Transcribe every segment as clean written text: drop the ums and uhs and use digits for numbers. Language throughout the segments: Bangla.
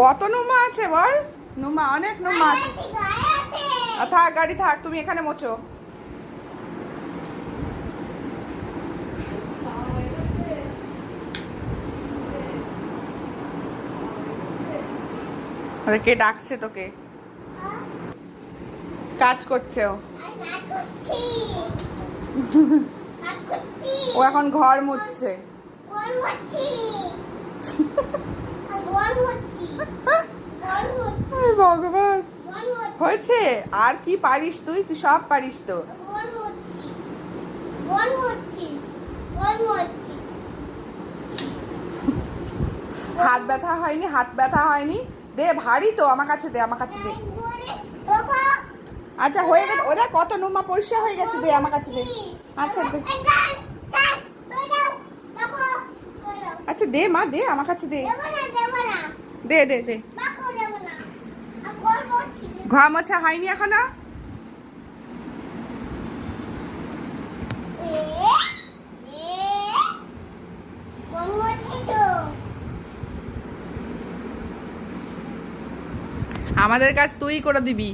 কত নুমা আছে বল? নুমা অনেক নুমা আছে। থাক গাড়ি থাক, তুমি এখানে মোছো। আরে কে ডাকছে তোকে? কাজ করছে ও। ও এখন ঘর মুছছে। ভগবান, হয়েছে? আর কি পারিস তুই? তুই সব পারিস তো। হাত ব্যথা হয়নি? হাত ব্যথা হয়নি? দে, ভারী তো, আমার কাছে দে, আমার কাছে দে। আচ্ছা হয়ে গেছে, ওরা কত নুমা পরিষ্কার হয়ে গেছে, দে আমার কাছে দে। আচ্ছা দে, আচ্ছা দে মা, দে আমার কাছে দে। দে দে দে। ঘর মোছা হয়নি এখনো? আমাদের কাজ তুই করে দিবি,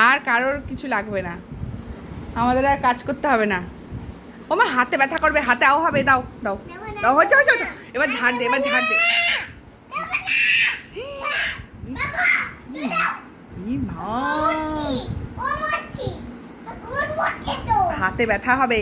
আর কারোর কিছু লাগবে না, আমাদের আর কাজ করতে হবে না। ও মা, হাতে ব্যথা করবে, হাতে আও হবে, দাও দাও দাও। হচ্ছে হচ্ছে হচ্ছে, এবার ঝাড় দে, এবার ঝাড় দে। হাতে ব্যথা হবে।